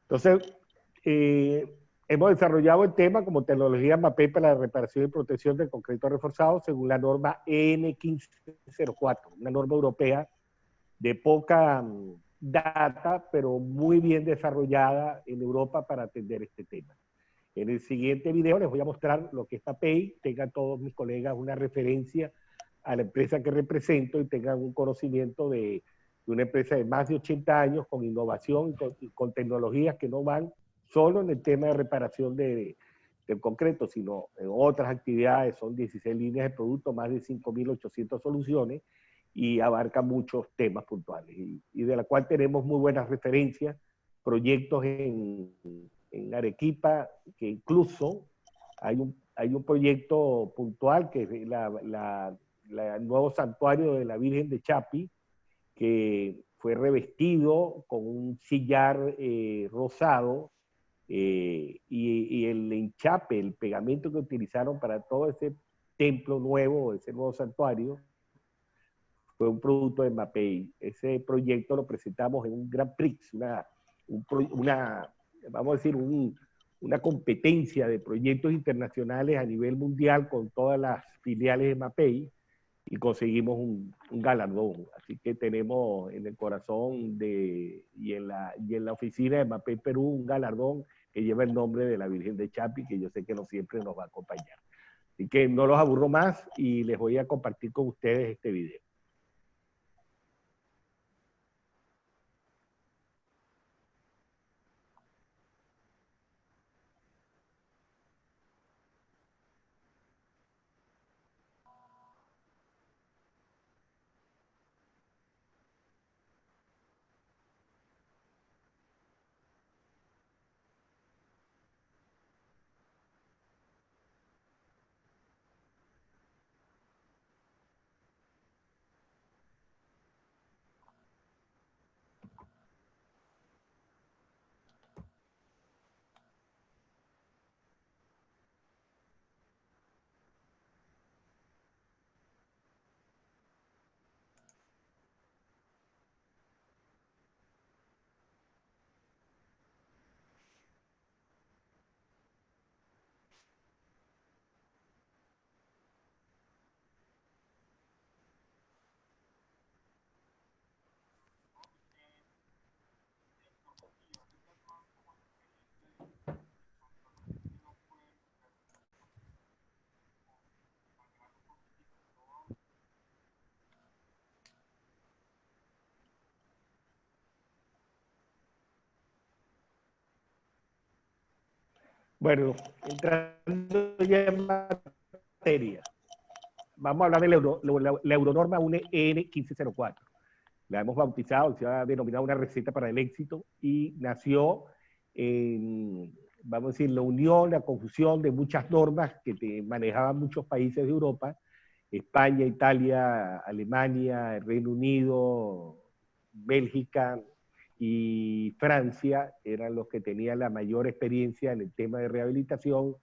Entonces, hemos desarrollado el tema como tecnología MAPEI para la reparación y protección del concreto reforzado según la norma EN 1504, una norma europea de poca data, pero muy bien desarrollada en Europa para atender este tema. En el siguiente video les voy a mostrar lo que es MAPEI, tengan todos mis colegas una referencia a la empresa que represento y tengan un conocimiento de una empresa de más de 80 años con innovación y con tecnologías que no van solo en el tema de reparación del concreto, sino en otras actividades. Son 16 líneas de producto, más de 5.800 soluciones y abarca muchos temas puntuales y de la cual tenemos muy buenas referencias, proyectos en Arequipa, que incluso hay un proyecto puntual que es el nuevo santuario de la Virgen de Chapi, que fue revestido con un sillar rosado y el enchape, el pegamento que utilizaron para todo ese templo nuevo, ese nuevo santuario, fue un producto de MAPEI. Ese proyecto lo presentamos en un Grand Prix, vamos a decir, una competencia de proyectos internacionales a nivel mundial con todas las filiales de MAPEI y conseguimos un galardón. Así que tenemos en el corazón y en la oficina de MAPEI Perú un galardón que lleva el nombre de la Virgen de Chapi, que yo sé que no siempre nos va a acompañar. Así que no los aburro más y les voy a compartir con ustedes este video. Bueno, entrando ya en materia, vamos a hablar de la Euronorma UNE EN 1504. La hemos bautizado, se ha denominado una receta para el éxito y nació en, vamos a decir, la unión, la confusión de muchas normas que manejaban muchos países de Europa, España, Italia, Alemania, Reino Unido, Bélgica y Francia eran los que tenían la mayor experiencia en el tema de rehabilitación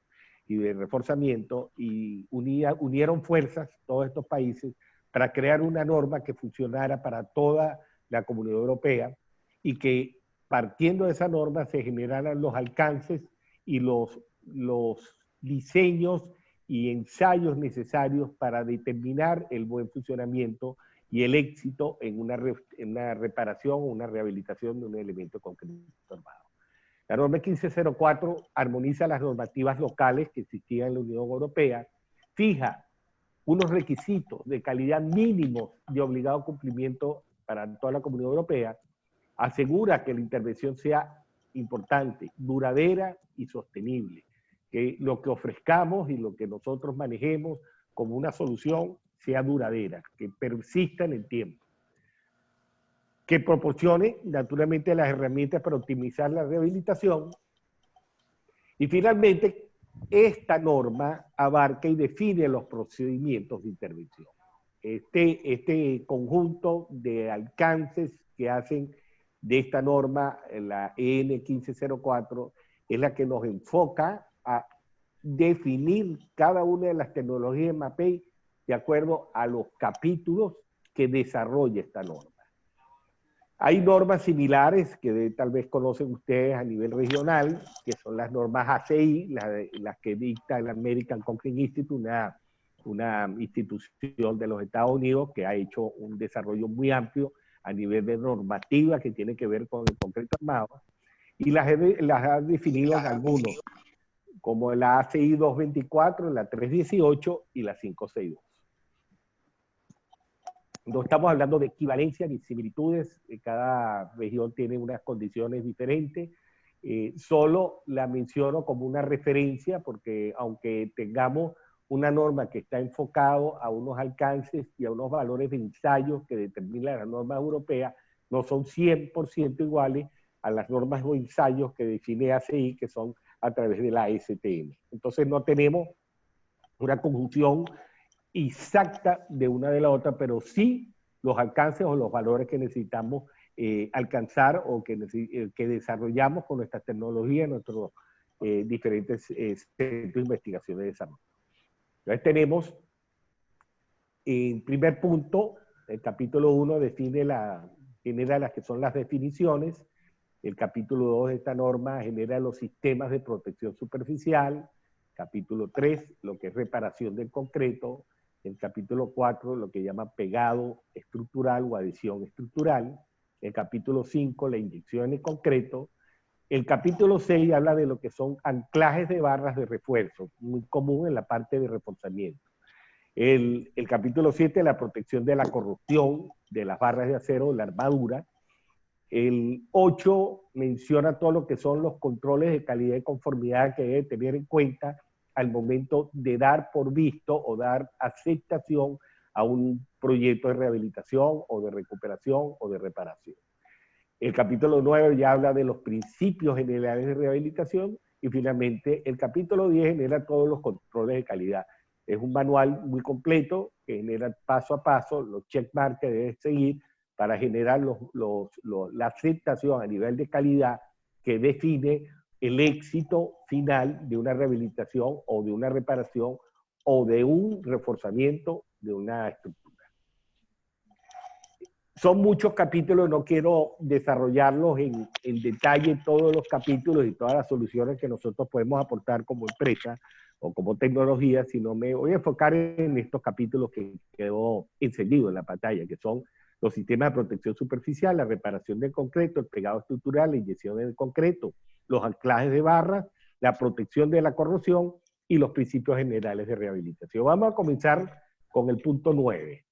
y de reforzamiento y unieron fuerzas todos estos países para crear una norma que funcionara para toda la Comunidad Europea y que partiendo de esa norma se generaran los alcances y los diseños y ensayos necesarios para determinar el buen funcionamiento y el éxito en una reparación o una rehabilitación de un elemento concreto armado. La norma 1504 armoniza las normativas locales que existían en la Unión Europea, fija unos requisitos de calidad mínimos de obligado cumplimiento para toda la Comunidad Europea, asegura que la intervención sea importante, duradera y sostenible, que lo que ofrezcamos y lo que nosotros manejemos como una solución sea duradera, que persista en el tiempo, que proporcione naturalmente las herramientas para optimizar la rehabilitación y finalmente esta norma abarca y define los procedimientos de intervención. Este conjunto de alcances que hacen de esta norma, la EN 1504, es la que nos enfoca a definir cada una de las tecnologías de MAPEI de acuerdo a los capítulos que desarrolla esta norma. Hay normas similares que tal vez conocen ustedes a nivel regional, que son las normas ACI, las que dicta el American Concrete Institute, una institución de los Estados Unidos que ha hecho un desarrollo muy amplio a nivel de normativa que tiene que ver con el concreto armado, y las ha definido en algunos, como la ACI 224, la 318 y la 562. No estamos hablando de equivalencia ni similitudes, cada región tiene unas condiciones diferentes. Solo la menciono como una referencia porque aunque tengamos una norma que está enfocado a unos alcances y a unos valores de ensayo que determina la norma europea, no son 100% iguales a las normas o ensayos que define ACI, que son a través de la STM. Entonces no tenemos una conjunción exacta de una de la otra, pero sí los alcances o los valores que necesitamos alcanzar o que desarrollamos con nuestras tecnologías, nuestros diferentes centros de investigación y desarrollo. Entonces tenemos, en primer punto, el capítulo 1 genera las que son las definiciones, el capítulo 2 de esta norma genera los sistemas de protección superficial, capítulo 3, lo que es reparación del concreto, el capítulo 4, lo que llama pegado estructural o adhesión estructural, el capítulo 5, la inyección en el concreto, el capítulo 6 habla de lo que son anclajes de barras de refuerzo, muy común en la parte de reforzamiento. El capítulo 7, la protección de la corrosión de las barras de acero, la armadura. El 8 menciona todo lo que son los controles de calidad y conformidad que debe tener en cuenta al momento de dar por visto o dar aceptación a un proyecto de rehabilitación o de recuperación o de reparación. El capítulo 9 ya habla de los principios generales de rehabilitación y finalmente el capítulo 10 genera todos los controles de calidad. Es un manual muy completo que genera paso a paso los checkmarks que debes seguir para generar la aceptación a nivel de calidad que define el éxito final de una rehabilitación o de una reparación o de un reforzamiento de una estructura. Son muchos capítulos, no quiero desarrollarlos en detalle todos los capítulos y todas las soluciones que nosotros podemos aportar como empresa o como tecnología, sino me voy a enfocar en estos capítulos que quedó encendido en la pantalla, que son los sistemas de protección superficial, la reparación del concreto, el pegado estructural, la inyección del concreto, los anclajes de barras, la protección de la corrosión y los principios generales de rehabilitación. Vamos a comenzar con el punto 9.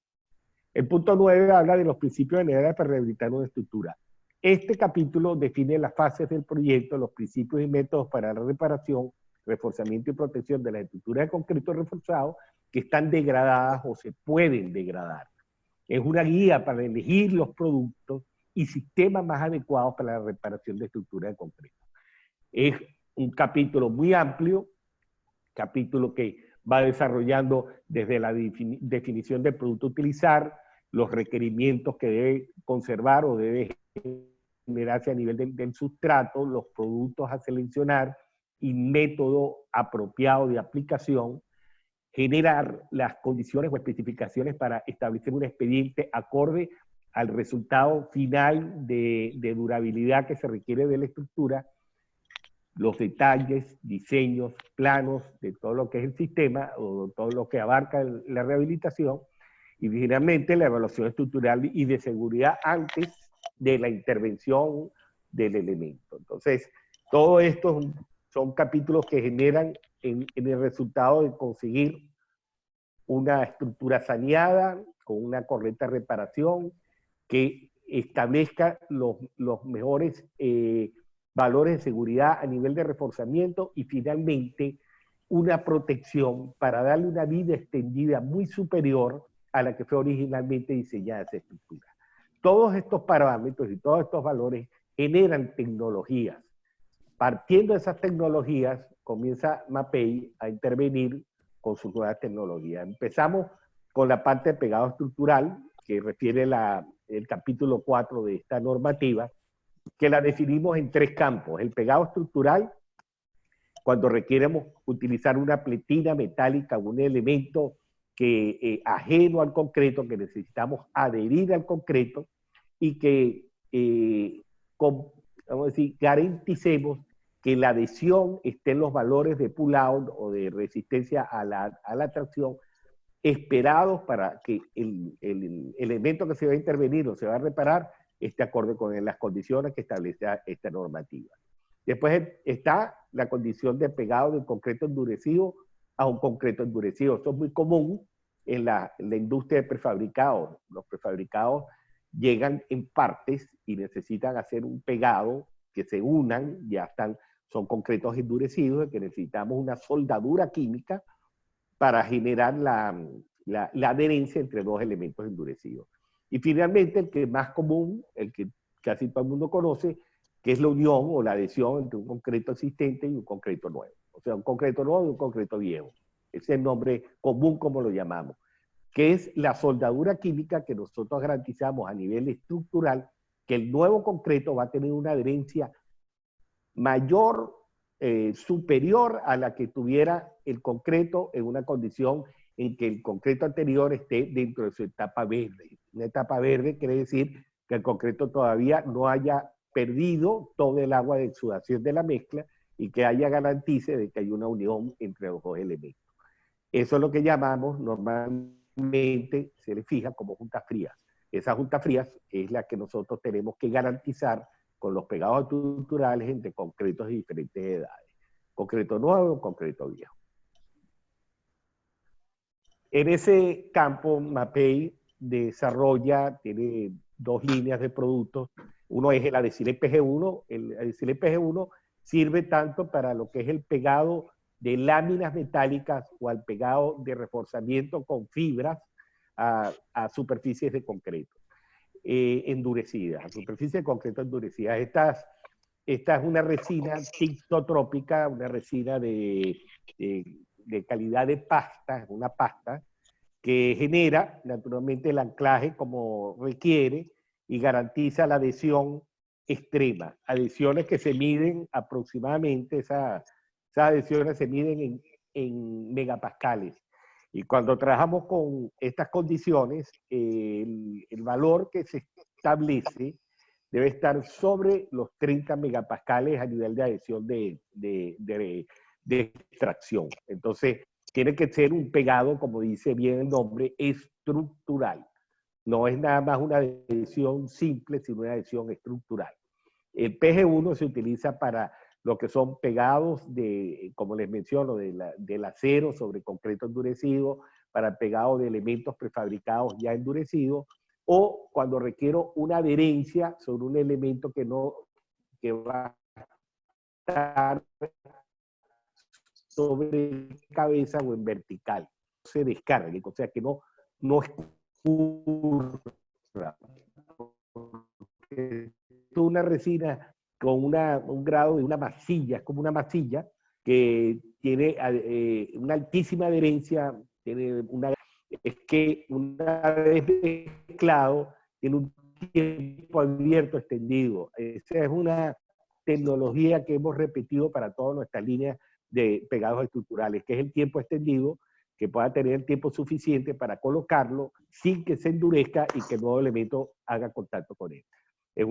El punto 9 habla de los principios generales para rehabilitar una estructura. Este capítulo define las fases del proyecto, los principios y métodos para la reparación, reforzamiento y protección de las estructuras de concreto reforzado que están degradadas o se pueden degradar. Es una guía para elegir los productos y sistemas más adecuados para la reparación de estructuras de concreto. Es un capítulo muy amplio, capítulo que va desarrollando desde la definición del producto a utilizar, los requerimientos que debe conservar o debe generarse a nivel del sustrato, los productos a seleccionar y método apropiado de aplicación, generar las condiciones o especificaciones para establecer un expediente acorde al resultado final de durabilidad que se requiere de la estructura, los detalles, diseños, planos de todo lo que es el sistema o todo lo que abarca la rehabilitación y finalmente la evaluación estructural y de seguridad antes de la intervención del elemento. Entonces, todo esto son capítulos que generan en el resultado de conseguir una estructura saneada, con una correcta reparación, que establezca los mejores valores de seguridad a nivel de reforzamiento y finalmente una protección para darle una vida extendida muy superior a la que fue originalmente diseñada esa estructura. Todos estos parámetros y todos estos valores generan tecnologías. Partiendo de esas tecnologías, comienza MAPEI a intervenir con sus nuevas tecnologías. Empezamos con la parte de pegado estructural, que refiere el capítulo 4 de esta normativa, que la definimos en 3 campos. El pegado estructural, cuando requeremos utilizar una pletina metálica, un elemento ajeno al concreto, que necesitamos adherir al concreto y que vamos a decir, garanticemos que la adhesión esté en los valores de pull-out o de resistencia a la tracción esperados para que el elemento que se va a intervenir o se va a reparar esté acorde con las condiciones que establece esta normativa. Después está la condición de pegado de concreto endurecido a un concreto endurecido. Esto es muy común en la industria de prefabricados. Los prefabricados llegan en partes y necesitan hacer un pegado que se unan, son concretos endurecidos, que necesitamos una soldadura química para generar la adherencia entre dos elementos endurecidos. Y finalmente, el que es más común, el que casi todo el mundo conoce, que es la unión o la adhesión entre un concreto existente y un concreto nuevo. O sea, un concreto nuevo y un concreto viejo. Ese es el nombre común, como lo llamamos, que es la soldadura química que nosotros garantizamos a nivel estructural, que el nuevo concreto va a tener una adherencia mayor, superior a la que tuviera el concreto en una condición en que el concreto anterior esté dentro de su etapa verde. Una etapa verde quiere decir que el concreto todavía no haya perdido todo el agua de exudación de la mezcla y que haya garantice de que hay una unión entre los dos elementos. Eso es lo que llamamos normalmente, se le fija como juntas frías. Esa junta frías es la que nosotros tenemos que garantizar con los pegados estructurales entre concretos de diferentes edades. Concreto nuevo, concreto viejo. En ese campo, Mapei tiene dos líneas de productos. Uno es el adhesivo PG1. El adhesivo PG1 sirve tanto para lo que es el pegado de láminas metálicas o al pegado de reforzamiento con fibras a superficies de concreto endurecidas, a superficies de concreto endurecidas. Esta es una resina tixotrópica, una resina de calidad de pasta, una pasta que genera naturalmente el anclaje como requiere y garantiza la adhesión extrema. Adhesiones que se miden aproximadamente, esas adhesiones se miden en megapascales. Y cuando trabajamos con estas condiciones, el valor que se establece debe estar sobre los 30 megapascales a nivel de adhesión de extracción. Entonces, tiene que ser un pegado, como dice bien el nombre, estructural. No es nada más una adhesión simple, sino una adhesión estructural. El PG1 se utiliza para lo que son pegados como les menciono, del acero sobre concreto endurecido, para pegado de elementos prefabricados ya endurecidos, o cuando requiero una adherencia sobre un elemento que va a estar sobre cabeza o en vertical. Se descargue, o sea que no escurra. Es una resina con un grado de una masilla, es como una masilla que tiene una altísima adherencia, es que una vez mezclado tiene un tiempo abierto extendido. Esa es una tecnología que hemos repetido para todas nuestras líneas de pegados estructurales, que es el tiempo extendido, que pueda tener el tiempo suficiente para colocarlo sin que se endurezca y que el nuevo elemento haga contacto con él. Es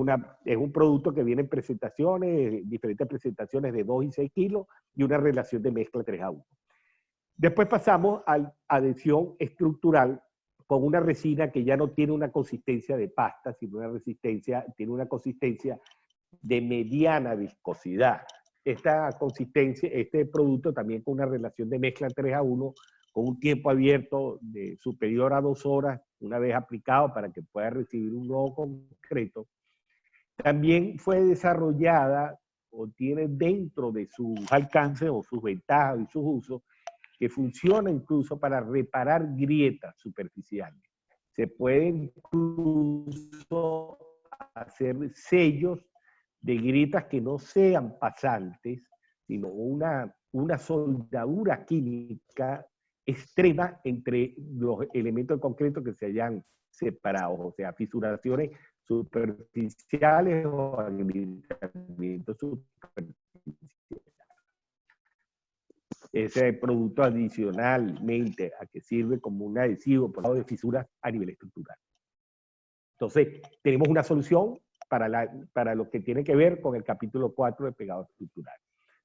un producto que viene en presentaciones, diferentes presentaciones de 2 y 6 kilos y una relación de mezcla 3:1. Después pasamos a la adhesión estructural con una resina que ya no tiene una consistencia de pasta, sino tiene una consistencia de mediana viscosidad. Esta consistencia, este producto también con una relación de mezcla 3:1, con un tiempo abierto de superior a 2 horas, una vez aplicado para que pueda recibir un nuevo concreto, también fue desarrollada o tiene dentro de sus alcances o sus ventajas y sus usos, que funciona incluso para reparar grietas superficiales. Se pueden incluso hacer sellos de grietas que no sean pasantes, sino una soldadura química extrema entre los elementos de concreto que se hayan separado, o sea, fisuraciones superficiales o agrietamientos superficiales. Ese producto adicionalmente a que sirve como un adhesivo por lado de fisuras a nivel estructural. Entonces, tenemos una solución para lo que tiene que ver con el capítulo 4 de pegado estructural.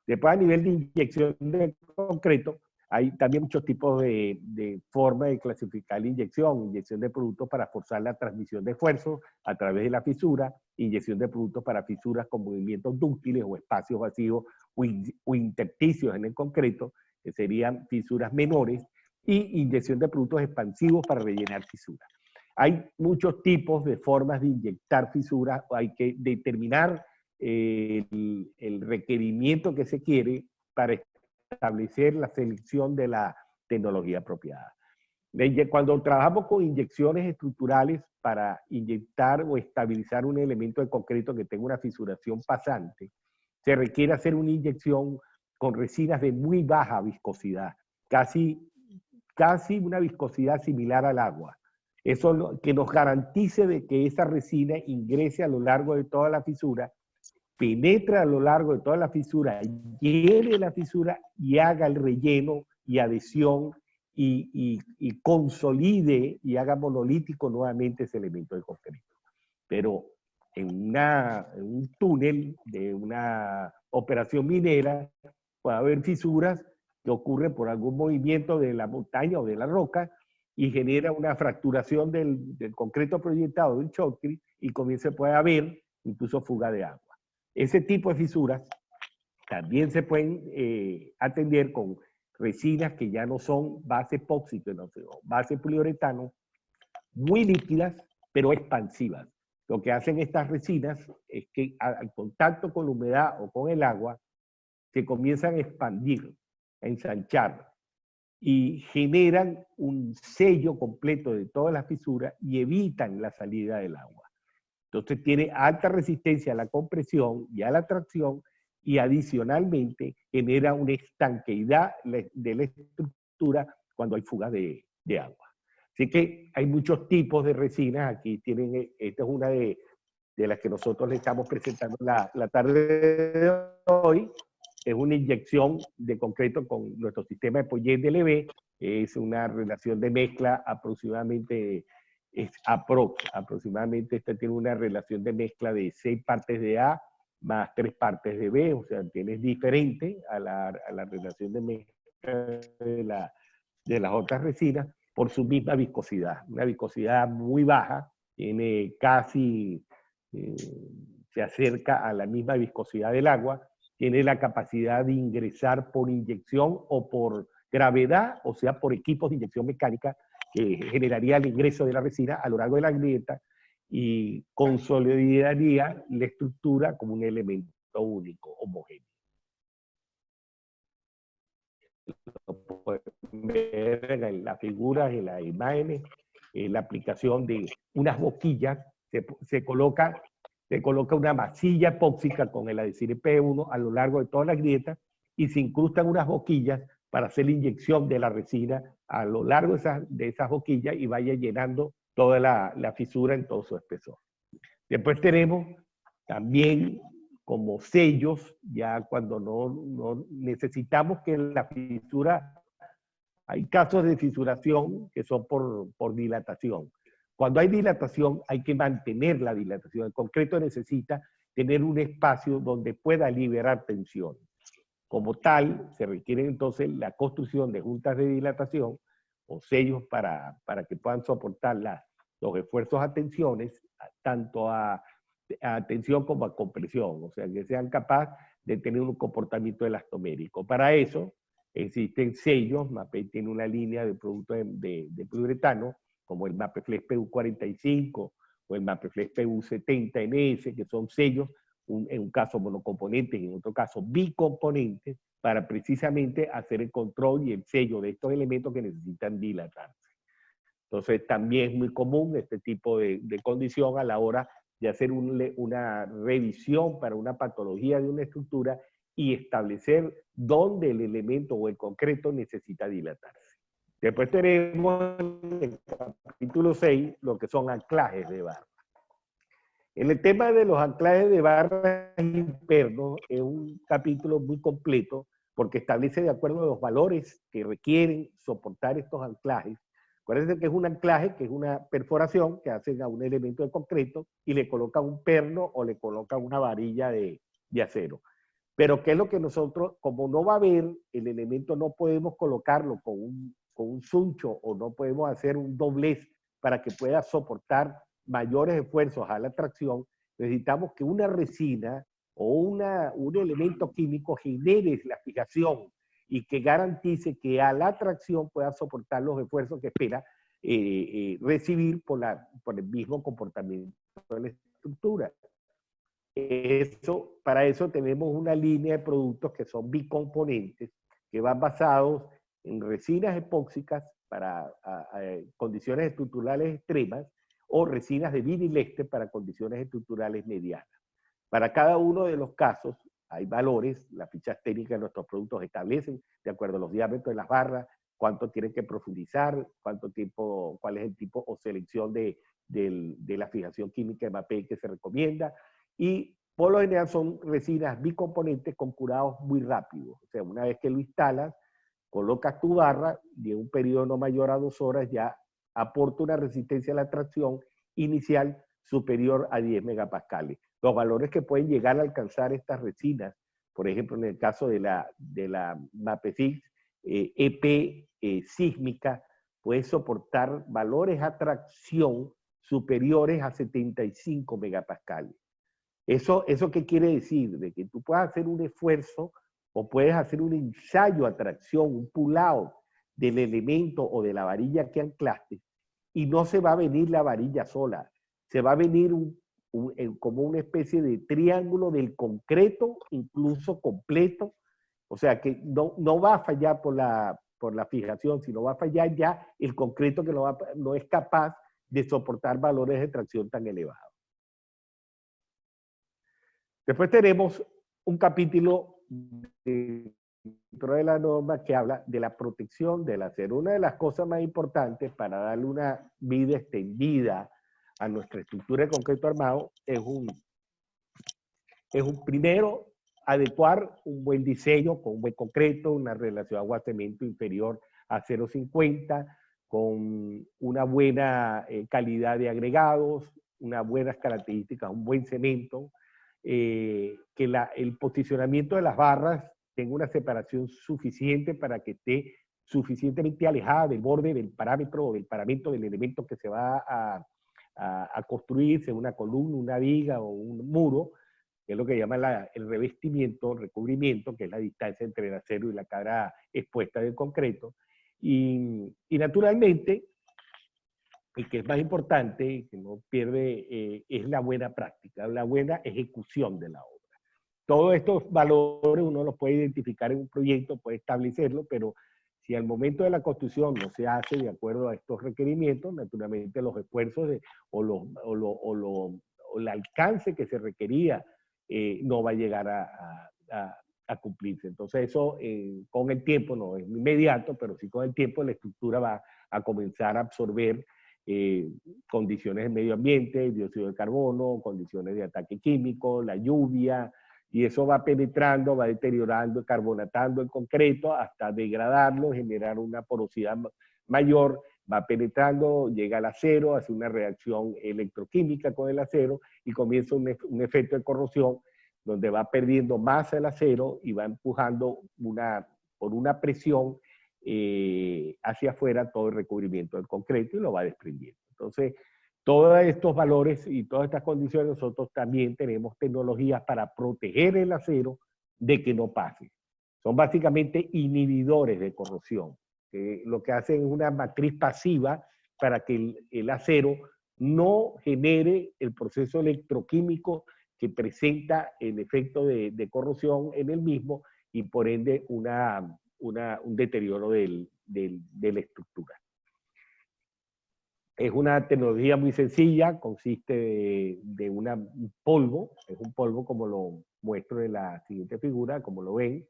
Después, a nivel de inyección de concreto, hay también muchos tipos de formas de clasificar la inyección de productos para forzar la transmisión de esfuerzo a través de la fisura, inyección de productos para fisuras con movimientos dúctiles o espacios vacíos o intersticios en el concreto, que serían fisuras menores, y inyección de productos expansivos para rellenar fisuras. Hay muchos tipos de formas de inyectar fisuras, hay que determinar el requerimiento que se quiere para establecer la selección de la tecnología apropiada. Cuando trabajamos con inyecciones estructurales para inyectar o estabilizar un elemento de concreto que tenga una fisuración pasante, se requiere hacer una inyección con resinas de muy baja viscosidad, casi una viscosidad similar al agua. Eso que nos garantice de que esa resina ingrese a lo largo de toda la fisura, penetra a lo largo de toda la fisura, llene la fisura y haga el relleno y adhesión y consolide y haga monolítico nuevamente ese elemento de concreto. Pero en un túnel de una operación minera puede haber fisuras que ocurren por algún movimiento de la montaña o de la roca y genera una fracturación del concreto proyectado del shotcrete y puede haber incluso fuga de agua. Ese tipo de fisuras también se pueden atender con resinas que ya no son base epóxico, no, base poliuretano, muy líquidas, pero expansivas. Lo que hacen estas resinas es que al contacto con la humedad o con el agua, se comienzan a expandir, a ensanchar, y generan un sello completo de todas las fisuras y evitan la salida del agua. Entonces tiene alta resistencia a la compresión y a la tracción y adicionalmente genera una estanqueidad de la estructura cuando hay fuga de agua. Así que hay muchos tipos de resinas. Aquí tienen, esta es una de las que nosotros le estamos presentando la tarde de hoy. Es una inyección de concreto con nuestro sistema de Poyet DLV. Es una relación de mezcla aproximadamente, aproximadamente esta tiene una relación de mezcla de 6 partes de A más 3 partes de B, o sea, es diferente a la relación de mezcla de las otras resinas por su misma viscosidad. Una viscosidad muy baja, tiene casi, se acerca a la misma viscosidad del agua, tiene la capacidad de ingresar por inyección o por gravedad, o sea, por equipos de inyección mecánica que generaría el ingreso de la resina a lo largo de la grieta y consolidaría la estructura como un elemento único, homogéneo. Lo pueden ver en las figuras, en las imágenes, la aplicación de unas boquillas, se coloca una masilla epóxica con el adhesivo P1 a lo largo de toda la grieta y se incrustan unas boquillas para hacer la inyección de la resina a lo largo de esas boquillas y vaya llenando toda la fisura en todo su espesor. Después tenemos también como sellos, ya cuando no necesitamos que la fisura, hay casos de fisuración que son por dilatación. Cuando hay dilatación hay que mantener la dilatación. El concreto necesita tener un espacio donde pueda liberar tensión. Como tal, se requiere entonces la construcción de juntas de dilatación o sellos para que puedan soportar los esfuerzos a tensiones, tanto a tensión como a compresión, o sea, que sean capaces de tener un comportamiento elastomérico. Para eso existen sellos, MAPEI tiene una línea de productos de poliuretano, como el MAPEFLEX PU45 o el MAPEFLEX PU70NS, que son sellos, en un caso monocomponentes y en otro caso bicomponentes, para precisamente hacer el control y el sello de estos elementos que necesitan dilatarse. Entonces también es muy común este tipo de condición a la hora de hacer una revisión para una patología de una estructura y establecer dónde el elemento o el concreto necesita dilatarse. Después tenemos en el capítulo 6 lo que son anclajes de barra. En el tema de los anclajes de barras internos es un capítulo muy completo porque establece de acuerdo a los valores que requieren soportar estos anclajes Acuérdense que es un anclaje, que es una perforación que hacen a un elemento de concreto y le colocan un perno o le colocan una varilla de acero. Pero ¿qué es lo que nosotros, como no va a haber el elemento, no podemos colocarlo con un suncho o no podemos hacer un doblez para que pueda soportar mayores esfuerzos a la tracción, necesitamos que una resina o un elemento químico genere la fijación y que garantice que a la tracción pueda soportar los esfuerzos que espera recibir por el mismo comportamiento de la estructura. Para eso tenemos una línea de productos que son bicomponentes, que van basados en resinas epóxicas para condiciones estructurales extremas o resinas de vinileste para condiciones estructurales medianas. Para cada uno de los casos hay valores, las fichas técnicas de nuestros productos establecen, de acuerdo a los diámetros de las barras, cuánto tienen que profundizar, cuánto tiempo, cuál es el tipo o selección de la fijación química de MAPE que se recomienda, y por lo general son resinas bicomponentes con curados muy rápidos. O sea, una vez que lo instalas, colocas tu barra y en un periodo no mayor a 2 horas ya aporta una resistencia a la tracción inicial superior a 10 megapascales. Los valores que pueden llegar a alcanzar estas resinas, por ejemplo, en el caso de la MAPEFIX EP sísmica, puede soportar valores a tracción superiores a 75 megapascales. ¿Eso qué quiere decir? De que tú puedes hacer un esfuerzo o puedes hacer un ensayo a tracción, un pull-out del elemento o de la varilla que anclaste, y no se va a venir la varilla sola, se va a venir como una especie de triángulo del concreto, incluso completo, o sea que no va a fallar por la fijación, sino va a fallar ya el concreto que no es capaz de soportar valores de tracción tan elevados. Después tenemos un capítulo dentro de la norma que habla de la protección del acero. Una de las cosas más importantes para darle una vida extendida a nuestra estructura de concreto armado es primero adecuar un buen diseño con un buen concreto, una relación agua-cemento inferior a 0,50, con una buena calidad de agregados, unas buenas características, un buen cemento, que el posicionamiento de las barras tenga una separación suficiente para que esté suficientemente alejada del borde del parámetro o del paramento del elemento que se va a construir, sea una columna, una viga o un muro, que es lo que llama el revestimiento, el recubrimiento, que es la distancia entre el acero y la cara expuesta del concreto. Y naturalmente, y que es más importante, y que no pierde, es la buena práctica, la buena ejecución de la obra. Todos estos valores uno los puede identificar en un proyecto, puede establecerlo, pero si al momento de la construcción no se hace de acuerdo a estos requerimientos, naturalmente los esfuerzos o el alcance que se requería no va a llegar a cumplirse. Entonces eso con el tiempo, no es inmediato, pero sí con el tiempo la estructura va a comenzar a absorber condiciones de medio ambiente, dióxido de carbono, condiciones de ataque químico, la lluvia, y eso va penetrando, va deteriorando, carbonatando el concreto hasta degradarlo, generar una porosidad mayor, va penetrando, llega al acero, hace una reacción electroquímica con el acero y comienza un efecto de corrosión donde va perdiendo masa el acero y va empujando por una presión hacia afuera todo el recubrimiento del concreto y lo va desprendiendo. Entonces, todos estos valores y todas estas condiciones, nosotros también tenemos tecnologías para proteger el acero de que no pase. Son básicamente inhibidores de corrosión. Lo que hacen es una matriz pasiva para que el acero no genere el proceso electroquímico que presenta el efecto de corrosión en el mismo y por ende un deterioro de la estructura. Es una tecnología muy sencilla, consiste de un polvo, es un polvo como lo muestro en la siguiente figura, como lo ven,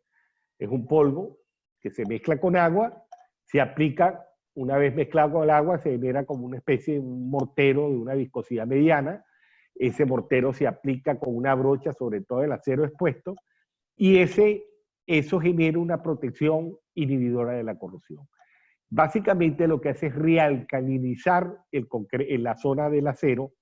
es un polvo que se mezcla con agua, se aplica, una vez mezclado con el agua, se genera como una especie de un mortero de una viscosidad mediana, ese mortero se aplica con una brocha sobre todo el acero expuesto, y eso genera una protección inhibidora de la corrosión. Básicamente lo que hace es realcalinizar la zona del acero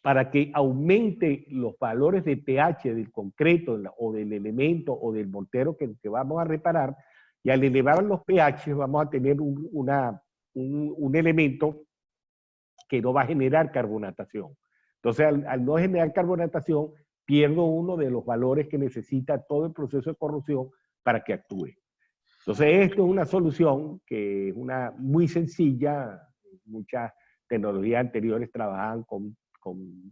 para que aumente los valores de pH del concreto o del elemento o del mortero que vamos a reparar, y al elevar los pH vamos a tener un elemento que no va a generar carbonatación. Entonces, al no generar carbonatación, pierdo uno de los valores que necesita todo el proceso de corrosión para que actúe. Entonces, esto es una solución que es muy sencilla. Muchas tecnologías anteriores trabajaban con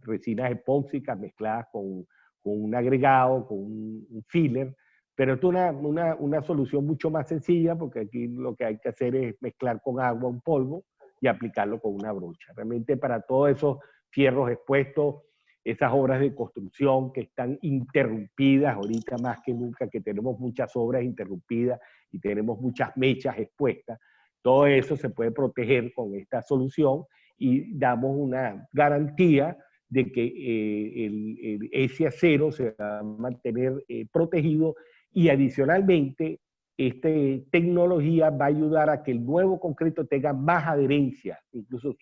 resinas epóxicas mezcladas con un agregado, con un filler, pero esto es una solución mucho más sencilla, porque aquí lo que hay que hacer es mezclar con agua un polvo y aplicarlo con una brocha. Realmente para todos esos fierros expuestos, esas obras de construcción que están interrumpidas ahorita más que nunca, que tenemos muchas obras interrumpidas y tenemos muchas mechas expuestas, todo eso se puede proteger con esta solución y damos una garantía de que ese acero se va a mantener protegido, y adicionalmente esta tecnología va a ayudar a que el nuevo concreto tenga más adherencia, incluso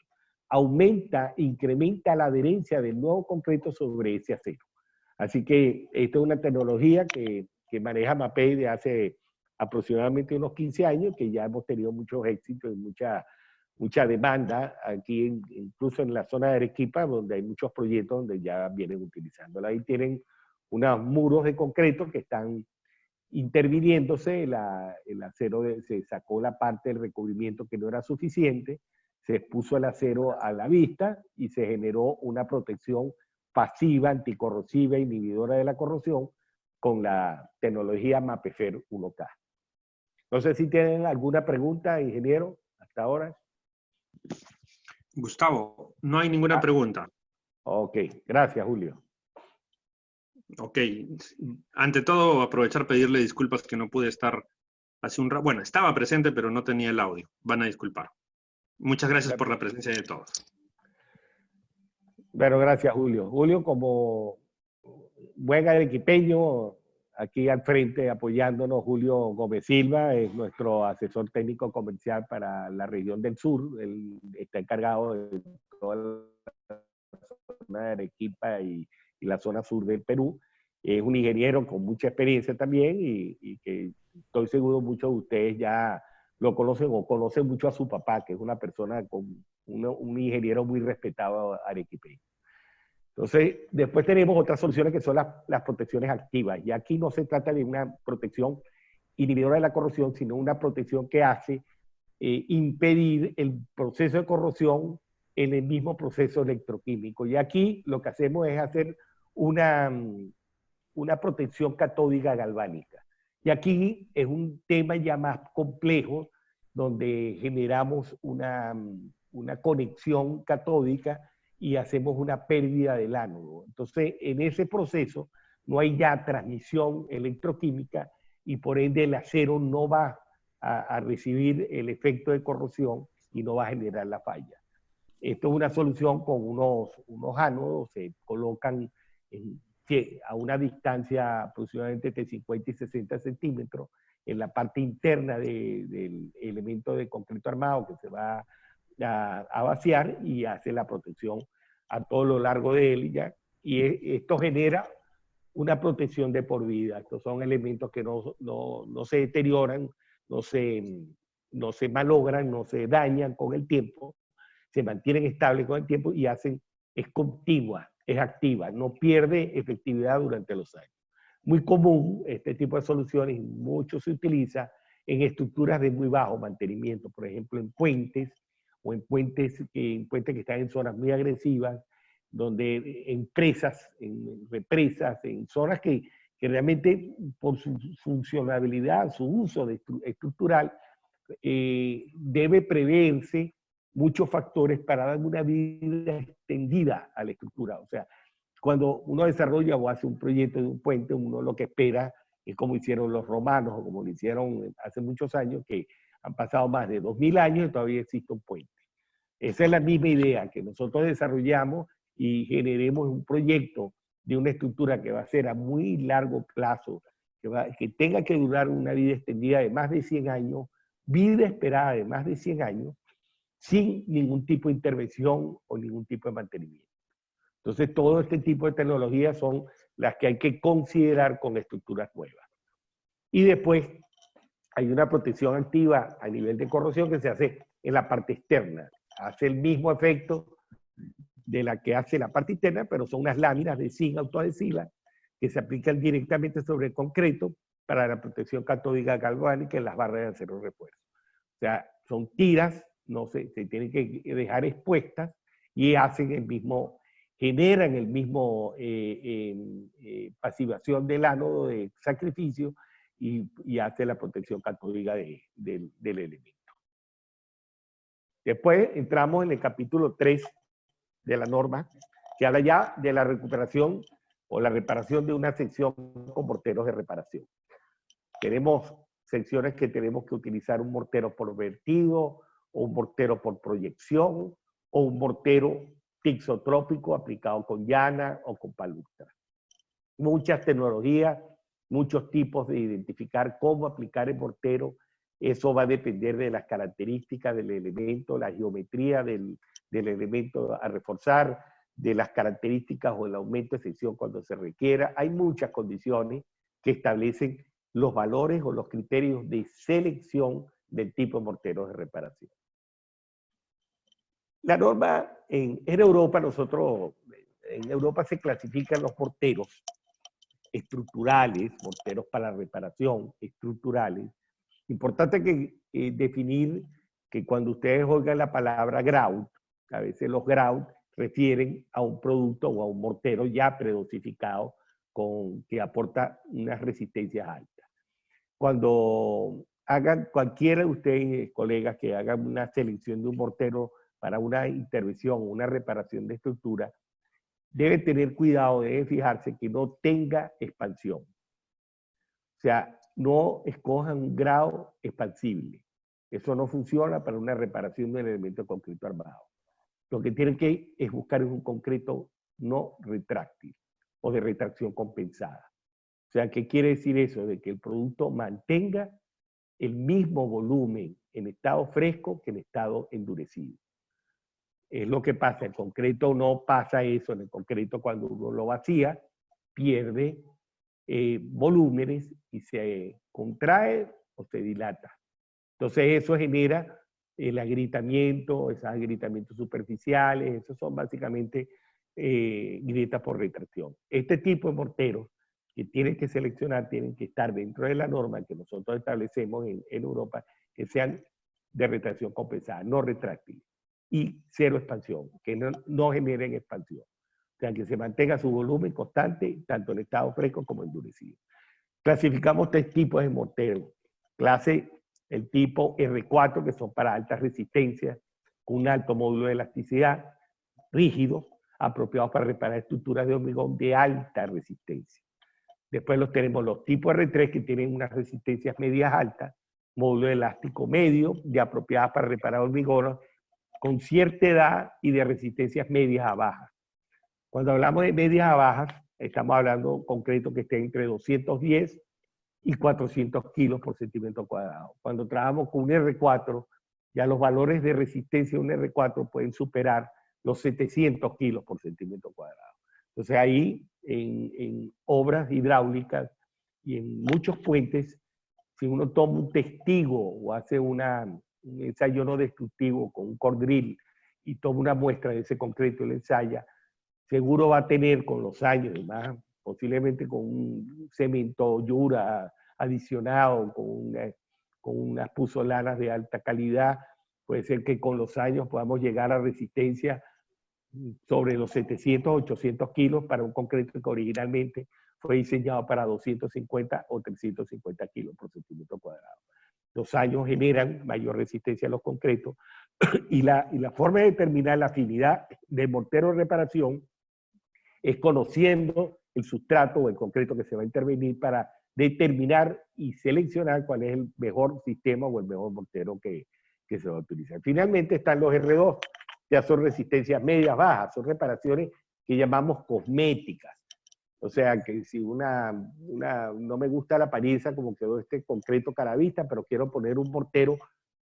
incrementa la adherencia del nuevo concreto sobre ese acero. Así que esta es una tecnología que maneja Mapei de hace aproximadamente unos 15 años, que ya hemos tenido muchos éxitos y mucha demanda aquí, incluso en la zona de Arequipa, donde hay muchos proyectos donde ya vienen utilizándola. Ahí tienen unos muros de concreto que están interviniéndose, el acero se sacó la parte del recubrimiento que no era suficiente, se expuso el acero a la vista y se generó una protección pasiva, anticorrosiva, inhibidora de la corrosión con la tecnología MAPEFER 1K. No sé si tienen alguna pregunta, ingeniero, hasta ahora. Gustavo, no hay ninguna pregunta. Ok, gracias, Julio. Ok, ante todo aprovechar pedirle disculpas que no pude estar hace un rato. Bueno, estaba presente, pero no tenía el audio. Van a disculpar. Muchas gracias por la presencia de todos. Bueno, gracias, Julio. Julio, como buen arequipeño, aquí al frente apoyándonos, Julio Gómez Silva es nuestro asesor técnico comercial para la región del sur. Él está encargado de toda la zona de Arequipa y la zona sur del Perú. Es un ingeniero con mucha experiencia también y que estoy seguro muchos de ustedes ya lo conocen o conocen mucho a su papá, que es una persona con un ingeniero muy respetado arequipeño. Entonces, después tenemos otras soluciones que son las protecciones activas. Y aquí no se trata de una protección inhibidora de la corrosión, sino una protección que hace impedir el proceso de corrosión en el mismo proceso electroquímico. Y aquí lo que hacemos es hacer una protección catódica galvánica. Y aquí es un tema ya más complejo, donde generamos una conexión catódica y hacemos una pérdida del ánodo. Entonces, en ese proceso no hay ya transmisión electroquímica y por ende el acero no va a recibir el efecto de corrosión y no va a generar la falla. Esto es una solución con unos ánodos, se colocan a una distancia aproximadamente entre 50 y 60 centímetros en la parte interna del elemento de concreto armado que se va a vaciar y hace la protección a todo lo largo de él ya. Y esto genera una protección de por vida. Estos son elementos que no se deterioran, no se malogran, no se dañan con el tiempo, se mantienen estables con el tiempo y es continua, es activa, no pierde efectividad durante los años. Muy común este tipo de soluciones, mucho se utiliza en estructuras de muy bajo mantenimiento, por ejemplo en puentes o en puentes que están en zonas muy agresivas, donde en represas, en zonas que realmente por su funcionalidad, su uso estructural, debe preverse muchos factores para dar una vida extendida a la estructura. O sea, cuando uno desarrolla o hace un proyecto de un puente, uno lo que espera es como hicieron los romanos o como lo hicieron hace muchos años, que han pasado más de 2000 años y todavía existe un puente. Esa es la misma idea, que nosotros desarrollamos y generemos un proyecto de una estructura que va a ser a muy largo plazo, que tenga que durar una vida extendida de más de 100 años, vida esperada de más de 100 años sin ningún tipo de intervención o ningún tipo de mantenimiento. Entonces, todo este tipo de tecnologías son las que hay que considerar con estructuras nuevas. Y después hay una protección activa a nivel de corrosión que se hace en la parte externa. Hace el mismo efecto de la que hace la parte interna, pero son unas láminas de zinc autoadhesivas que se aplican directamente sobre el concreto para la protección catódica galvánica en las barras de acero refuerzo. O sea, son tiras, no se tienen que dejar expuestas y hacen el mismo, generan el mismo pasivación del ánodo de sacrificio y hace la protección catódica del elemento. Después entramos en el capítulo 3 de la norma, que habla ya de la recuperación o la reparación de una sección con morteros de reparación. Tenemos secciones que tenemos que utilizar un mortero por vertido, o un mortero por proyección, o un mortero tixotrópico aplicado con llana o con palustra. Muchas tecnologías, muchos tipos de identificar cómo aplicar el mortero. Eso va a depender de las características del elemento, la geometría del elemento a reforzar, de las características o el aumento de sección cuando se requiera. Hay muchas condiciones que establecen los valores o los criterios de selección del tipo de morteros de reparación. La norma en Europa, en Europa se clasifican los morteros estructurales, morteros para reparación, estructurales. Importante que definir que cuando ustedes oigan la palabra grout, a veces los grout refieren a un producto o a un mortero ya predosificado que aporta unas resistencias altas. Cuando hagan cualquiera de ustedes, colegas, que hagan una selección de un mortero para una intervención, una reparación de estructura, deben tener cuidado, deben fijarse que no tenga expansión. O sea, no escojan un grado expansible. Eso no funciona para una reparación del elemento de concreto armado. Lo que tienen que es buscar un concreto no retráctil o de retracción compensada. O sea, ¿qué quiere decir eso? De que el producto mantenga el mismo volumen en estado fresco que en estado endurecido. Es lo que pasa, el concreto no pasa eso, en el concreto cuando uno lo vacía, pierde volúmenes y se contrae o se dilata. Entonces eso genera el agrietamiento, esos agrietamientos superficiales, esos son básicamente grietas por retracción. Este tipo de morteros que tienen que seleccionar tienen que estar dentro de la norma que nosotros establecemos en Europa, que sean de retracción compensada, no retráctiles, y cero expansión, que no generen expansión. O sea, que se mantenga su volumen constante, tanto en estado fresco como endurecido. Clasificamos 3 tipos de morteros. El tipo R4, que son para altas resistencias, con un alto módulo de elasticidad, rígidos, apropiados para reparar estructuras de hormigón de alta resistencia. Después tenemos los tipos R3, que tienen unas resistencias medias altas, módulo elástico medio, de apropiadas para reparar hormigón, con cierta edad y de resistencias medias a bajas. Cuando hablamos de medias a bajas, estamos hablando concreto que esté entre 210 y 400 kilos por centímetro cuadrado. Cuando trabajamos con un R4, ya los valores de resistencia de un R4 pueden superar los 700 kilos por centímetro cuadrado. Entonces ahí, en obras hidráulicas y en muchos puentes, si uno toma un testigo o hace un ensayo no destructivo con un core drill y toma una muestra de ese concreto y lo ensaya, seguro va a tener con los años, y más posiblemente con un cemento Yura adicionado, con unas puzolanas de alta calidad, puede ser que con los años podamos llegar a resistencia sobre los 700, 800 kilos para un concreto que originalmente fue diseñado para 250 o 350 kilos por centímetro cuadrado. Los años generan mayor resistencia a los concretos y la forma de determinar la afinidad del mortero de reparación es conociendo el sustrato o el concreto que se va a intervenir para determinar y seleccionar cuál es el mejor sistema o el mejor mortero que se va a utilizar. Finalmente están los R2, ya son resistencias medias bajas, son reparaciones que llamamos cosméticas. O sea, que si no me gusta la apariencia como quedó este concreto caravista, pero quiero poner un mortero,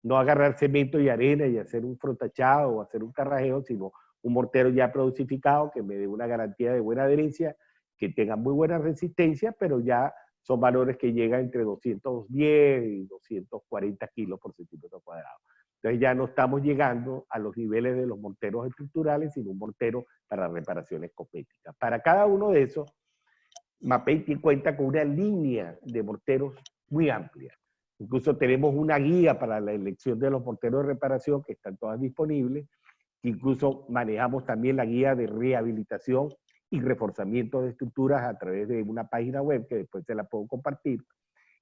no agarrar cemento y arena y hacer un frontachado o hacer un carrajeo, sino un mortero ya producificado que me dé una garantía de buena adherencia, que tenga muy buena resistencia, pero ya son valores que llegan entre 210 y 240 kilos por centímetro cuadrado. Entonces ya no estamos llegando a los niveles de los morteros estructurales, sino un mortero para reparaciones cosméticas. Para cada uno de esos, Mapei cuenta con una línea de morteros muy amplia. Incluso tenemos una guía para la elección de los morteros de reparación que están todas disponibles. Incluso manejamos también la guía de rehabilitación y reforzamiento de estructuras a través de una página web que después se la puedo compartir.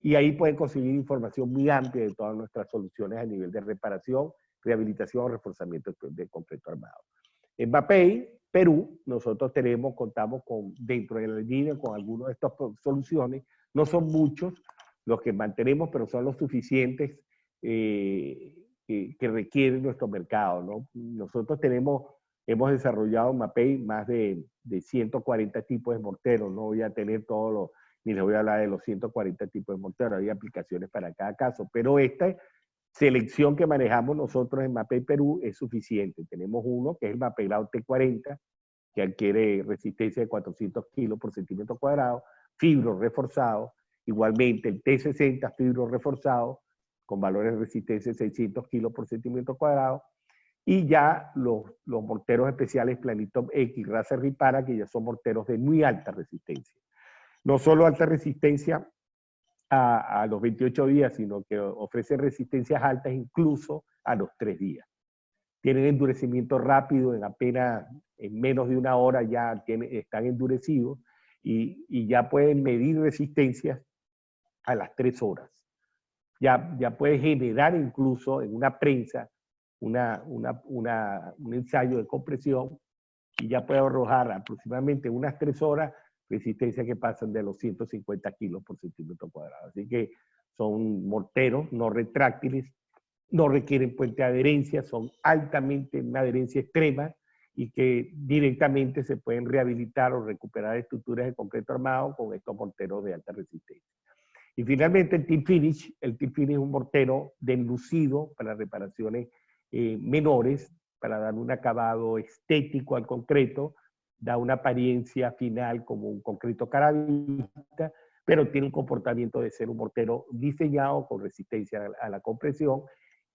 Y ahí pueden conseguir información muy amplia de todas nuestras soluciones a nivel de reparación, rehabilitación o reforzamiento de concreto armado. En Mapei, Perú, nosotros contamos con, dentro de la línea, con algunas de estas soluciones. No son muchos los que mantenemos, pero son los suficientes que requiere nuestro mercado, ¿no? Nosotros hemos desarrollado en Mapei más de 140 tipos de morteros. No voy a tener todos los, ni les voy a hablar de los 140 tipos de morteros, hay aplicaciones para cada caso, pero esta selección que manejamos nosotros en Mapei Perú es suficiente. Tenemos uno que es el Mapegrado T40, que adquiere resistencia de 400 kilos por centímetro cuadrado, fibro reforzado, igualmente el T60 fibro reforzado, con valores de resistencia de 600 kilos por centímetro cuadrado, y ya los morteros especiales Planitom X, raza Ripara, que ya son morteros de muy alta resistencia. No solo alta resistencia a los 28 días, sino que ofrecen resistencias altas incluso a los 3 días. Tienen endurecimiento rápido, en menos de una hora ya están endurecidos y ya pueden medir resistencias a las 3 horas. Ya puede generar incluso en una prensa un ensayo de compresión y ya puede arrojar aproximadamente unas 3 horas resistencia que pasan de los 150 kilos por centímetro cuadrado. Así que son morteros no retráctiles, no requieren puente de adherencia, son altamente una adherencia extrema y que directamente se pueden rehabilitar o recuperar estructuras de concreto armado con estos morteros de alta resistencia. Y finalmente el T-Finish es un mortero deslucido para reparaciones menores, para dar un acabado estético al concreto, da una apariencia final como un concreto caravista, pero tiene un comportamiento de ser un mortero diseñado con resistencia a la compresión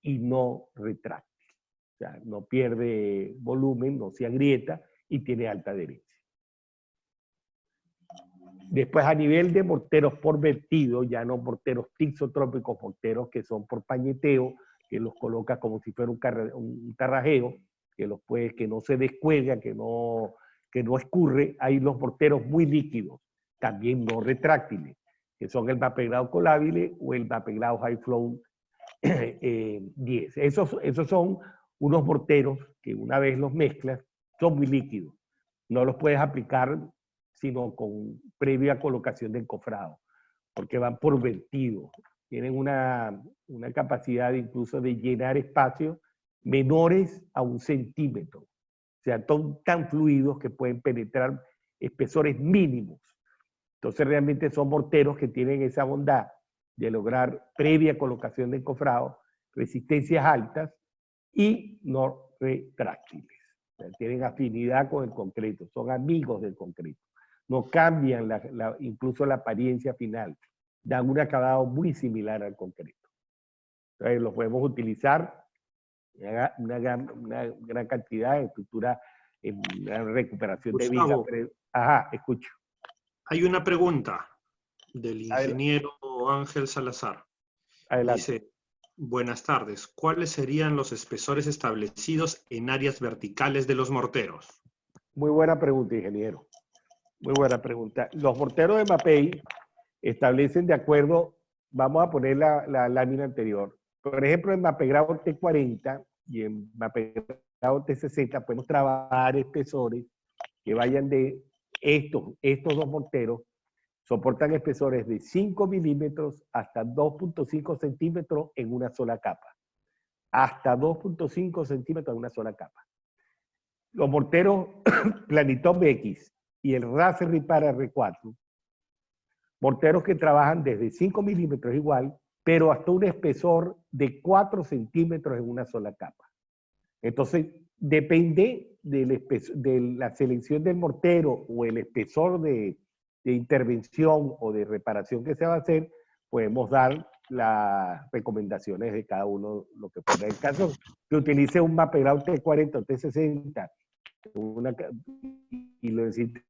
y no retráctil. O sea, no pierde volumen, no se agrieta y tiene alta adherencia. Después, a nivel de morteros por vertido, ya no morteros tixotrópicos, morteros que son por pañeteo, que los colocas como si fuera un carrajeo, que no se descuelga, que no escurre. Hay los morteros muy líquidos, también no retráctiles, que son el Mapegrado Colabile o el Mapegrado High Flow 10. Esos son unos morteros que una vez los mezclas, son muy líquidos. No los puedes aplicar sino con previa colocación de encofrado, porque van por vertido. Tienen una capacidad incluso de llenar espacios menores a 1 centímetro. O sea, son tan fluidos que pueden penetrar espesores mínimos. Entonces realmente son morteros que tienen esa bondad de lograr previa colocación de encofrado, resistencias altas y no retráctiles. O sea, tienen afinidad con el concreto, son amigos del concreto. No cambian incluso la apariencia final, dan un acabado muy similar al concreto. Entonces los podemos utilizar una gran cantidad de estructura en la recuperación de vida. Ajá, escucho. Hay una pregunta del ingeniero Ángel Salazar. Adelante. Dice, buenas tardes, ¿cuáles serían los espesores establecidos en áreas verticales de los morteros? Muy buena pregunta, ingeniero. Muy buena pregunta. Los morteros de Mapei establecen de acuerdo, vamos a poner la lámina anterior. Por ejemplo, en Mapegrado T40 y en Mapegrado T60 podemos trabajar espesores que vayan de estos dos morteros, soportan espesores de 5 milímetros hasta 2.5 centímetros en una sola capa. Hasta 2.5 centímetros en una sola capa. Los morteros Planitom X y el Raspberry Pi R4, morteros que trabajan desde 5 milímetros igual, pero hasta un espesor de 4 centímetros en una sola capa. Entonces, depende de la selección del mortero o el espesor de intervención o de reparación que se va a hacer, podemos dar las recomendaciones de cada uno, lo que fuera. En el caso que utilice un Mapei-Grau T40 o T60 y lo necesita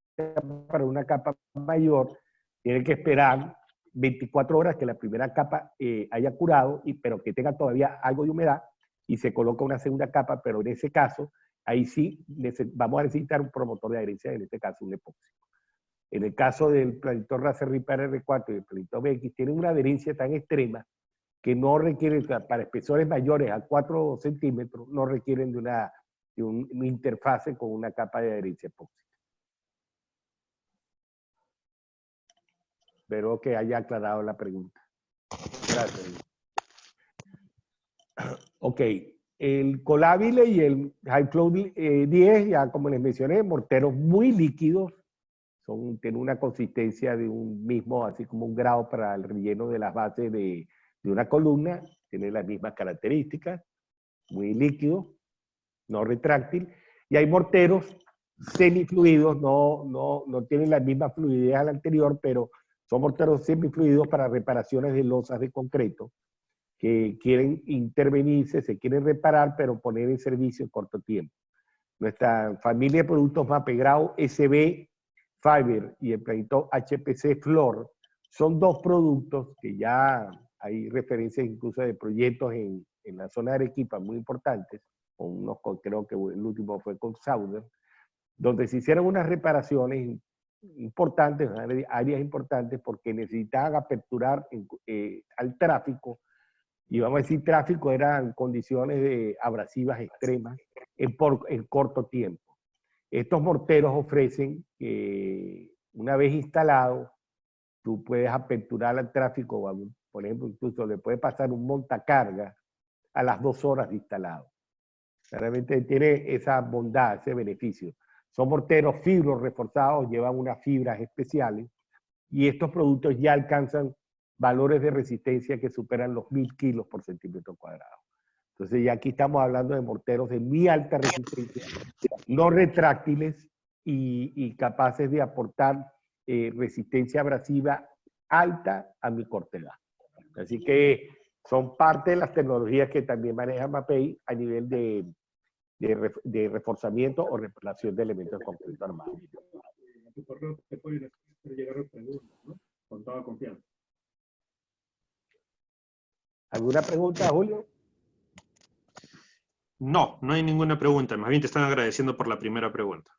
para una capa mayor, tiene que esperar 24 horas que la primera capa haya curado, pero que tenga todavía algo de humedad, y se coloca una segunda capa, pero en ese caso, ahí sí vamos a necesitar un promotor de adherencia, en este caso un epóxico. En el caso del planitor Raspberry Pi R4 y el planitor BX, tienen una adherencia tan extrema que no requieren, para espesores mayores a 4 centímetros, no requieren de una interfase con una capa de adherencia epóxica. Espero que haya aclarado la pregunta. Gracias. Ok, el Colabile y el Hi-Flow 10, ya como les mencioné, morteros muy líquidos, tienen una consistencia de un mismo, así como un grado para el relleno de las bases de una columna, tienen las mismas características, muy líquido, no retráctil, y hay morteros semifluidos, no tienen la misma fluidez al anterior, pero son morteros semifluidos para reparaciones de losas de concreto, que quieren intervenirse, se quieren reparar, pero poner en servicio en corto tiempo. Nuestra familia de productos Mapei-Grau SB Fiber y el planitor HPC Flor son dos productos que ya hay referencias incluso de proyectos en la zona de Arequipa muy importantes, creo que el último fue con Sauder, donde se hicieron unas reparaciones importantes, áreas importantes, porque necesitaban aperturar al tráfico, y vamos a decir tráfico, eran condiciones abrasivas extremas en corto tiempo. Estos morteros ofrecen que una vez instalados, tú puedes aperturar al tráfico, por ejemplo, incluso le puede pasar un montacarga a las 2 horas de instalado. Realmente tiene esa bondad, ese beneficio. Son morteros fibros reforzados, llevan unas fibras especiales, y estos productos ya alcanzan valores de resistencia que superan los 1000 kilos por centímetro cuadrado. Entonces ya aquí estamos hablando de morteros de muy alta resistencia, no retráctiles y capaces de aportar resistencia abrasiva alta a mi corta edad. Así que son parte de las tecnologías que también maneja Mapei a nivel de reforzamiento o reparación de elementos de concreto armado. En tu correo te pueden llegar preguntas, ¿no? Con toda confianza. ¿Alguna pregunta, Julio? No, no hay ninguna pregunta. Más bien te están agradeciendo por la primera pregunta.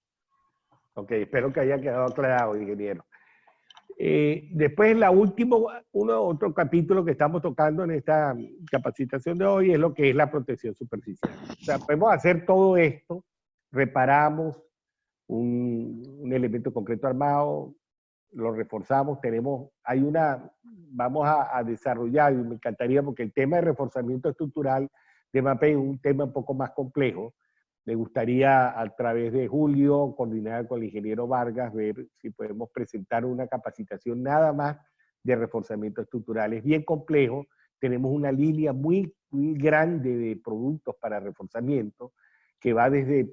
Ok, espero que haya quedado aclarado, ingeniero. Después, otro capítulo que estamos tocando en esta capacitación de hoy es lo que es la protección superficial. O sea, podemos hacer todo esto, reparamos un elemento concreto armado, lo reforzamos, vamos a desarrollar, y me encantaría, porque el tema de reforzamiento estructural de Mapei es un tema un poco más complejo. Me gustaría, a través de Julio, coordinar con el ingeniero Vargas, ver si podemos presentar una capacitación nada más de reforzamiento estructural. Es bien complejo, tenemos una línea muy grande de productos para reforzamiento, que va desde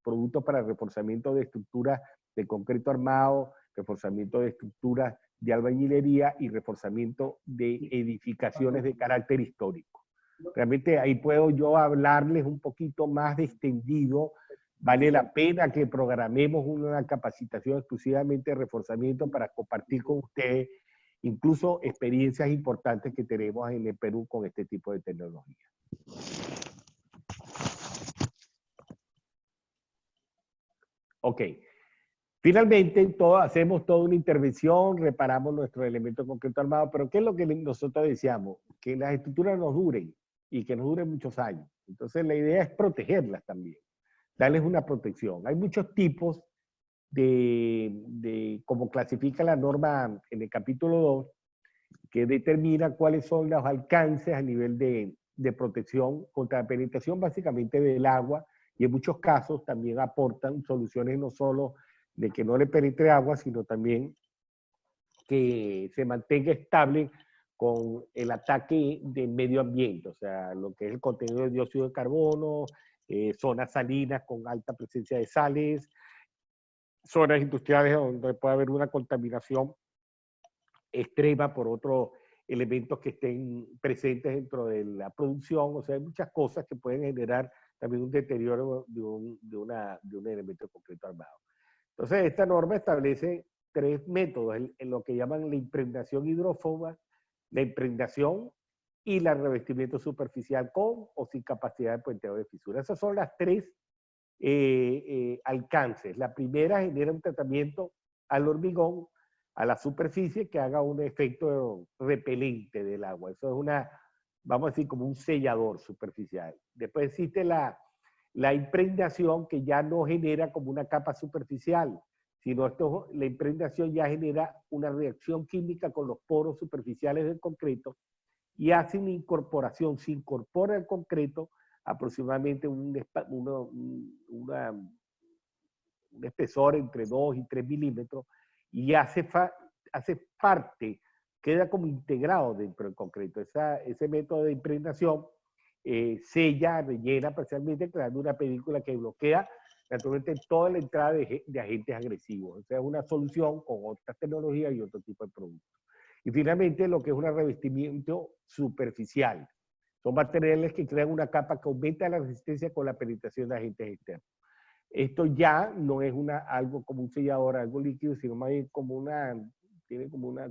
productos para reforzamiento de estructuras de concreto armado, reforzamiento de estructuras de albañilería y reforzamiento de edificaciones de carácter histórico. Realmente ahí puedo yo hablarles un poquito más de extendido. Vale la pena que programemos una capacitación exclusivamente de reforzamiento para compartir con ustedes incluso experiencias importantes que tenemos en el Perú con este tipo de tecnología. Ok. Finalmente, hacemos toda una intervención, reparamos nuestro elemento concreto armado, pero ¿qué es lo que nosotros deseamos? Que las estructuras nos duren y que nos duren muchos años. Entonces, la idea es protegerlas también, darles una protección. Hay muchos tipos como clasifica la norma en el capítulo 2, que determina cuáles son los alcances a nivel de protección contra la penetración básicamente del agua, y en muchos casos también aportan soluciones no solo de que no le penetre agua, sino también que se mantenga estable con el ataque del medio ambiente, o sea, lo que es el contenido de dióxido de carbono, zonas salinas con alta presencia de sales, zonas industriales donde puede haber una contaminación extrema por otros elementos que estén presentes dentro de la producción. O sea, hay muchas cosas que pueden generar también un deterioro de un elemento de concreto armado. Entonces, esta norma establece 3 métodos, en lo que llaman la impregnación hidrófoba, la impregnación y el revestimiento superficial con o sin capacidad de puenteo de fisura. Esas son las 3 alcances. La primera genera un tratamiento al hormigón, a la superficie, que haga un efecto repelente del agua. Eso es una, vamos a decir, como un sellador superficial. Después existe la impregnación, que ya no genera como una capa superficial, sino la impregnación ya genera una reacción química con los poros superficiales del concreto y hace una incorporación, se incorpora el concreto aproximadamente un espesor entre 2 y 3 milímetros, y hace parte, queda como integrado dentro del concreto. Ese método de impregnación sella, rellena parcialmente, creando una película que bloquea naturalmente toda la entrada de agentes agresivos. O sea, es una solución con otras tecnologías y otro tipo de productos. Y finalmente, lo que es un revestimiento superficial. Son materiales que crean una capa que aumenta la resistencia con la penetración de agentes externos. Esto ya no es algo como un sellador, algo líquido, sino más bien como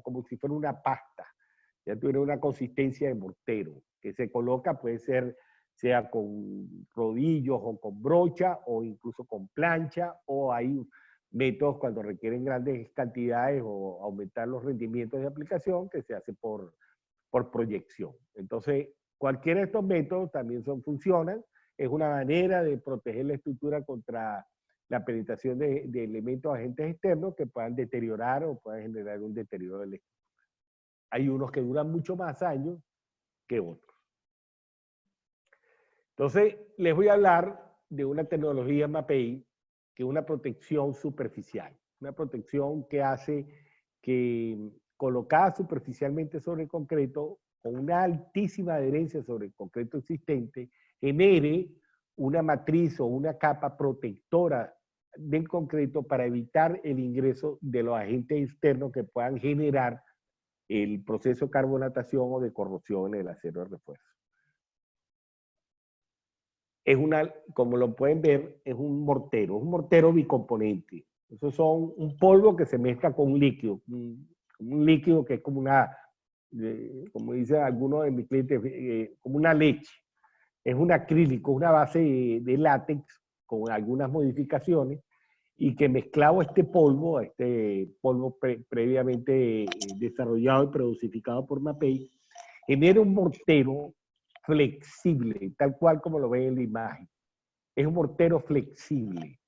como si fuera una pasta. Ya tiene una consistencia de mortero, que se coloca, puede ser, sea con rodillos o con brocha, o incluso con plancha, o hay métodos cuando requieren grandes cantidades o aumentar los rendimientos de aplicación, que se hace por proyección. Entonces, cualquiera de estos métodos también funcionan. Es una manera de proteger la estructura contra la penetración de elementos agentes externos que puedan deteriorar o puedan generar un deterioro de la estructura. Hay unos que duran mucho más años que otros. Entonces, les voy a hablar de una tecnología MAPEI, que es una protección superficial. Una protección que hace que, colocada superficialmente sobre el concreto, con una altísima adherencia sobre el concreto existente, genere una matriz o una capa protectora del concreto para evitar el ingreso de los agentes externos que puedan generar el proceso de carbonatación o de corrosión en el acero de refuerzo. Es como lo pueden ver, es un mortero bicomponente. Esos son un polvo que se mezcla con un líquido que es como como dicen algunos de mis clientes, como una leche. Es un acrílico, una base de látex con algunas modificaciones, y que mezclado este polvo previamente desarrollado y producificado por MAPEI, genera un mortero flexible, tal cual como lo ven en la imagen. Es un mortero flexible.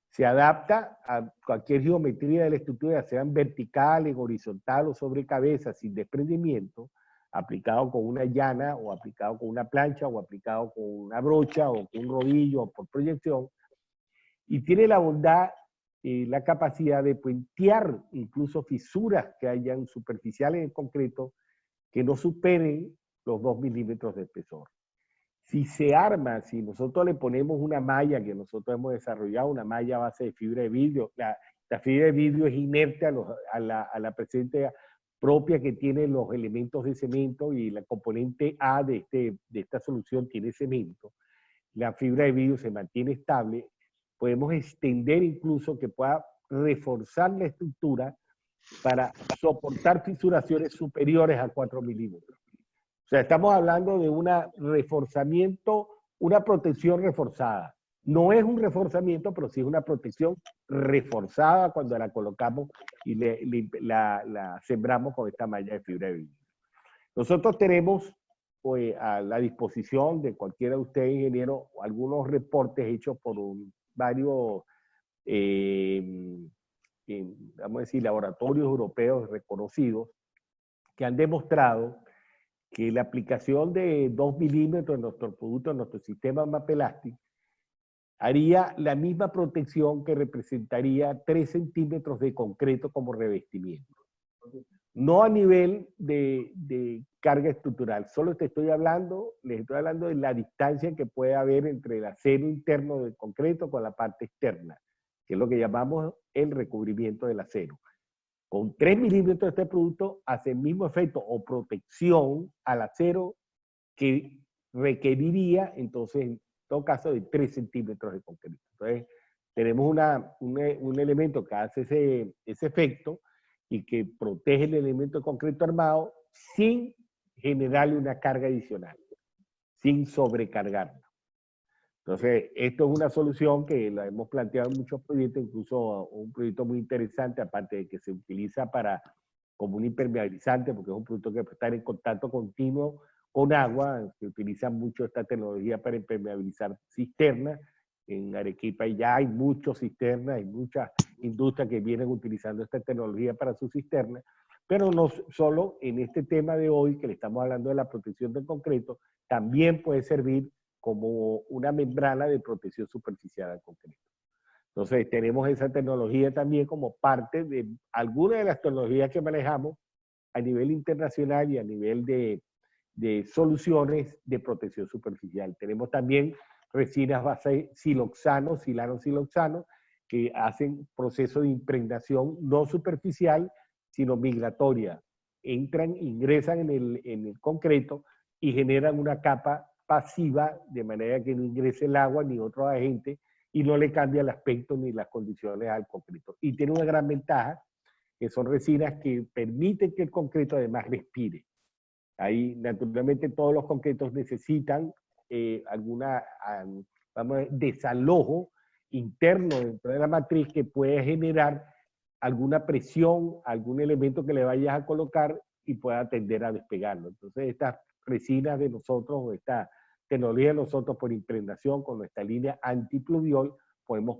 Se adapta a cualquier geometría de la estructura, ya sean vertical, en horizontal o sobre cabeza, sin desprendimiento, aplicado con una llana, o aplicado con una plancha, o aplicado con una brocha, o con un rodillo, o por proyección. Y tiene la bondad y la capacidad de puentear incluso fisuras que hayan superficiales en concreto que no superen los 2 milímetros de espesor. Si se arma, si nosotros le ponemos una malla que nosotros hemos desarrollado, una malla a base de fibra de vidrio, la fibra de vidrio es inerte a la presencia propia que tienen los elementos de cemento, y la componente A de esta solución tiene cemento. La fibra de vidrio se mantiene estable. Podemos extender incluso que pueda reforzar la estructura para soportar fisuraciones superiores a 4 milímetros. O sea, estamos hablando de un reforzamiento, una protección reforzada. No es un reforzamiento, pero sí es una protección reforzada cuando la colocamos y la sembramos con esta malla de fibra de vidrio. Nosotros tenemos a la disposición de cualquiera de ustedes, ingeniero, algunos reportes hechos por varios, vamos a decir, laboratorios europeos reconocidos, que han demostrado que la aplicación de 2 milímetros en nuestro producto, en nuestro sistema MAPELASTIC, haría la misma protección que representaría 3 centímetros de concreto como revestimiento. No a nivel de carga estructural, solo les estoy hablando de la distancia que puede haber entre el acero interno del concreto con la parte externa, que es lo que llamamos el recubrimiento del acero. Con 3 milímetros de este producto hace el mismo efecto o protección al acero que requeriría, entonces, en todo caso, de 3 centímetros de concreto. Entonces, tenemos un elemento que hace ese efecto y que protege el elemento de concreto armado sin generarle una carga adicional, sin sobrecargarlo. Entonces, esto es una solución que la hemos planteado en muchos proyectos, incluso un proyecto muy interesante, aparte de que se utiliza como un impermeabilizante, porque es un producto que puede estar en contacto continuo con agua. Se utiliza mucho esta tecnología para impermeabilizar cisternas. En Arequipa ya hay muchas cisternas, hay muchas industrias que vienen utilizando esta tecnología para sus cisternas, pero no solo en este tema de hoy, que le estamos hablando de la protección del concreto, también puede servir como una membrana de protección superficial al concreto. Entonces, tenemos esa tecnología también como parte de algunas de las tecnologías que manejamos a nivel internacional y a nivel de soluciones de protección superficial. Tenemos también resinas base siloxano, silano-siloxano, que hacen proceso de impregnación no superficial, sino migratoria. Ingresan en el concreto y generan una capa pasiva, de manera que no ingrese el agua ni otro agente y no le cambia el aspecto ni las condiciones al concreto. Y tiene una gran ventaja, que son resinas que permiten que el concreto además respire. Ahí, naturalmente, todos los concretos necesitan desalojo interno dentro de la matriz que puede generar alguna presión, algún elemento que le vayas a colocar y pueda tender a despegarlo. Entonces, estas resinas de nosotros, o esta tecnología de nosotros por impregnación con nuestra línea antipluviol, podemos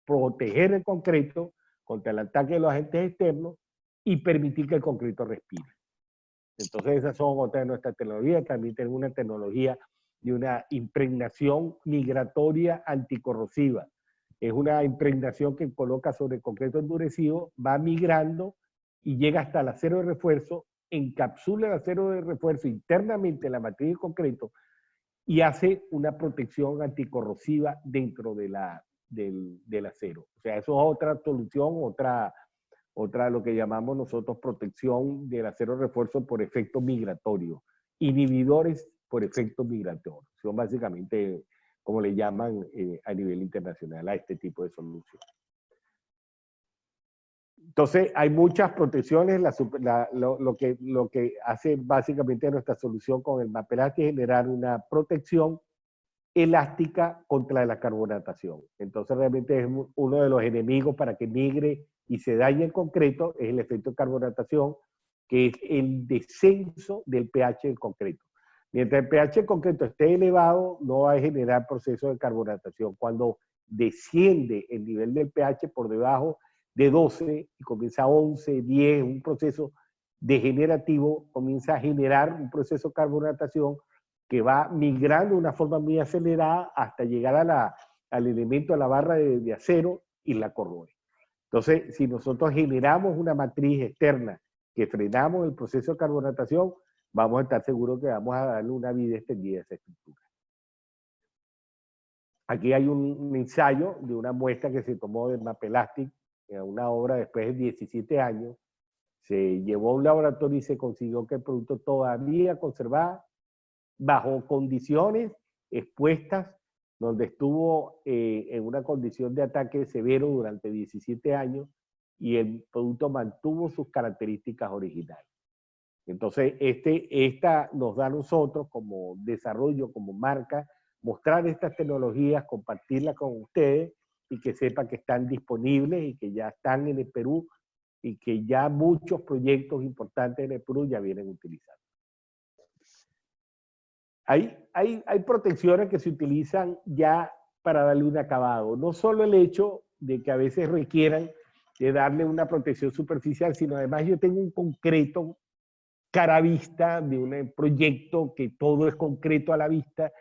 proteger el concreto contra el ataque de los agentes externos y permitir que el concreto respire. Entonces, esas son otras de nuestras tecnologías. También tenemos una tecnología de una impregnación migratoria anticorrosiva. Es una impregnación que coloca sobre el concreto endurecido, va migrando y llega hasta el acero de refuerzo, encapsula el acero de refuerzo internamente en la matriz del concreto y hace una protección anticorrosiva dentro del acero. O sea, eso es otra solución, otra lo que llamamos nosotros protección del acero de refuerzo por efecto migratorio. Inhibidores por efecto migratorio. Son básicamente como le llaman a nivel internacional a este tipo de solución. Entonces, hay muchas protecciones. Lo que hace básicamente nuestra solución con el Mapelast es generar una protección elástica contra la carbonatación. Entonces, realmente es uno de los enemigos para que migre y se dañe el concreto, es el efecto de carbonatación, que es el descenso del pH del concreto. Mientras el pH del concreto esté elevado, no va a generar proceso de carbonatación. Cuando desciende el nivel del pH por debajo de 12 y comienza a 11, 10, un proceso degenerativo, comienza a generar un proceso de carbonatación que va migrando de una forma muy acelerada hasta llegar al elemento de la barra de acero y la corroe. Entonces, si nosotros generamos una matriz externa que frenamos el proceso de carbonatación, vamos a estar seguros que vamos a darle una vida extendida a esa estructura. Aquí hay un ensayo de una muestra que se tomó del Mapelastic, una obra después de 17 años. Se llevó a un laboratorio y se consiguió que el producto todavía conservaba bajo condiciones expuestas, donde estuvo en una condición de ataque severo durante 17 años y el producto mantuvo sus características originales. Entonces, esta nos da a nosotros como desarrollo, como marca, mostrar estas tecnologías, compartirlas con ustedes y que sepan que están disponibles y que ya están en el Perú y que ya muchos proyectos importantes en el Perú ya vienen utilizando. Hay protecciones que se utilizan ya para darle un acabado. No solo el hecho de que a veces requieran de darle una protección superficial, sino además yo tengo un concreto cara a vista de un proyecto que todo es concreto a la vista,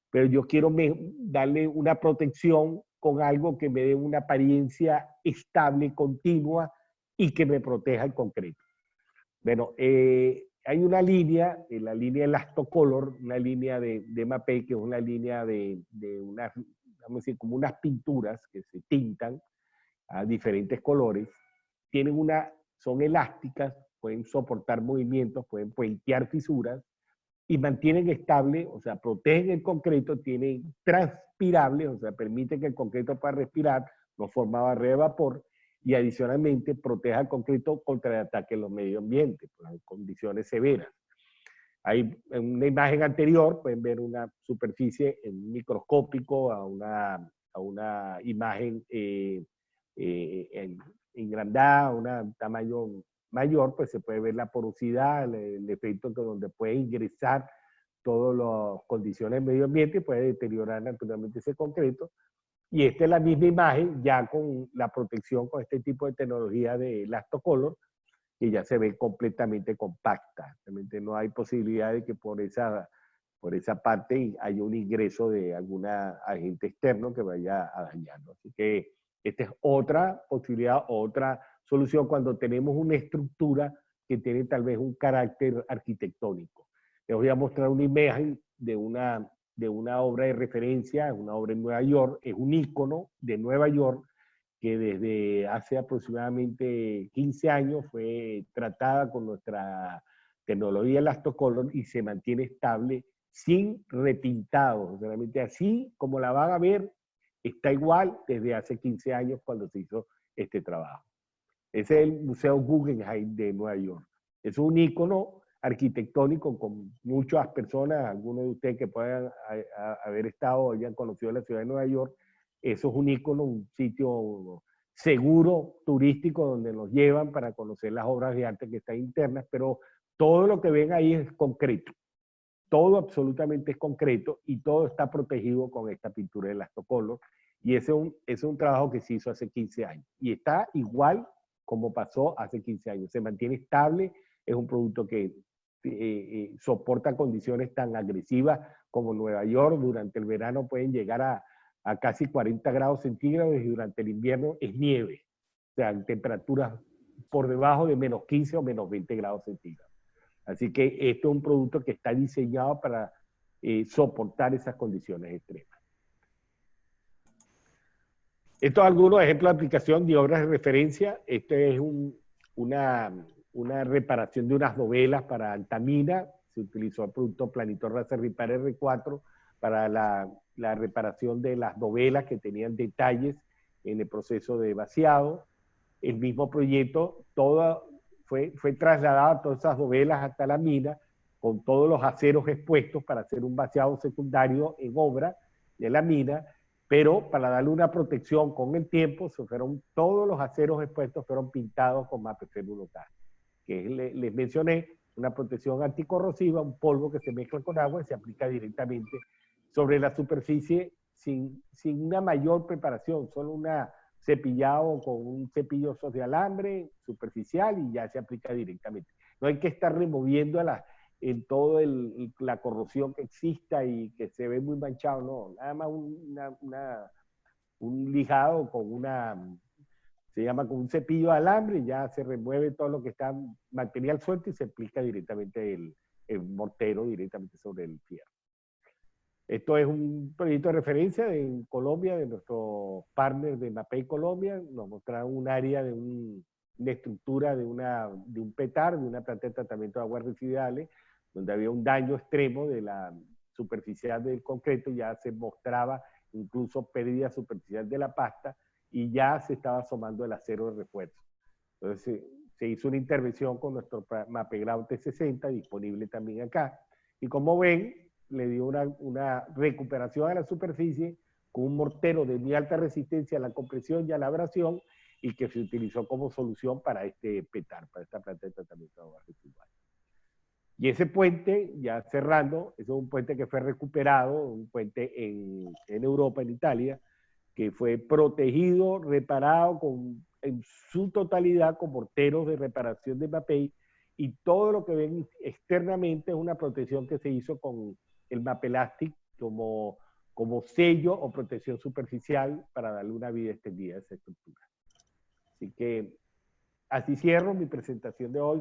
pero yo quiero darle una protección con algo que me dé una apariencia estable, continua y que me proteja el concreto. Bueno, hay una línea, la línea Elastocolor, una línea de Mapei, que es una línea de unas, vamos a decir, como unas pinturas que se tintan a diferentes colores. Tienen son elásticas, pueden soportar movimientos, pueden puentear fisuras y mantienen estable, o sea, protegen el concreto, tienen transpirables, o sea, permiten que el concreto pueda respirar, no forma barrera de vapor, y adicionalmente protege al concreto contra el ataque en los medio ambientes, por las condiciones severas. Hay en una imagen anterior, pueden ver una superficie en microscópico a una imagen engrandada, un tamaño mayor, pues se puede ver la porosidad, el efecto donde puede ingresar todas las condiciones del medio ambiente y puede deteriorar naturalmente ese concreto. Y esta es la misma imagen ya con la protección con este tipo de tecnología de Elastocolor, que ya se ve completamente compacta. Realmente no hay posibilidad de que por esa parte haya un ingreso de algún agente externo que vaya a dañarlo. Así que esta es otra posibilidad, otra solución cuando tenemos una estructura que tiene tal vez un carácter arquitectónico. Les voy a mostrar una imagen de una obra de referencia, una obra en Nueva York, es un ícono de Nueva York que desde hace aproximadamente 15 años fue tratada con nuestra tecnología Elastocolor y se mantiene estable sin repintados. Realmente así como la van a ver, está igual desde hace 15 años cuando se hizo este trabajo. Ese es el Museo Guggenheim de Nueva York. Es un ícono arquitectónico con muchas personas, algunos de ustedes que puedan haber estado o hayan conocido la ciudad de Nueva York. Eso es un ícono, un sitio seguro, turístico, donde nos llevan para conocer las obras de arte que están internas, pero todo lo que ven ahí es concreto. Todo absolutamente es concreto y todo está protegido con esta pintura de Elastocolor. Y ese es un trabajo que se hizo hace 15 años. Y está igual como pasó hace 15 años. Se mantiene estable, es un producto que soporta condiciones tan agresivas como Nueva York. Durante el verano pueden llegar a casi 40 grados centígrados y durante el invierno es nieve. O sea, temperaturas por debajo de menos 15 o menos 20 grados centígrados. Así que esto es un producto que está diseñado para soportar esas condiciones extremas. Estos son algunos ejemplos de aplicación de obras de referencia. Este es una reparación de unas novelas para Altamira. Se utilizó el producto Planitor Racer Repair R4 para la reparación de las novelas que tenían detalles en el proceso de vaciado. El mismo proyecto, fue trasladado todas esas novelas hasta la mina con todos los aceros expuestos para hacer un vaciado secundario en obra de la mina, pero para darle una protección con el tiempo, todos los aceros expuestos fueron pintados con MAPE-Ferrulotar, que les mencioné, una protección anticorrosiva, un polvo que se mezcla con agua y se aplica directamente sobre la superficie sin una mayor preparación, solo una cepillado con un cepillo de alambre superficial y ya se aplica directamente. No hay que estar removiendo en todo la corrosión que exista y que se ve muy manchado, no, nada más un lijado se llama con un cepillo de alambre y ya se remueve todo lo que está material suelto y se aplica directamente el mortero directamente sobre el fierro. Esto es un proyecto de referencia en Colombia, de nuestros partners de Mapei Colombia. Nos mostraron un área de una estructura de un PETAR, de una planta de tratamiento de aguas residuales, donde había un daño extremo de la superficial del concreto, ya se mostraba incluso pérdida superficial de la pasta y ya se estaba asomando el acero de refuerzo. Entonces se hizo una intervención con nuestro MAPEGRADO T60, disponible también acá. Y como ven, le dio una recuperación a la superficie con un mortero de muy alta resistencia a la compresión y a la abrasión y que se utilizó como solución para este PETAR, para esta planta de tratamiento de aguas residuales. Y ese puente, ya cerrando, es un puente que fue recuperado, un puente en Europa, en Italia, que fue protegido, reparado en su totalidad con morteros de reparación de Mapei, y todo lo que ven externamente es una protección que se hizo con el Mapelastic como como sello o protección superficial para darle una vida extendida a esa estructura. Así que así cierro mi presentación de hoy.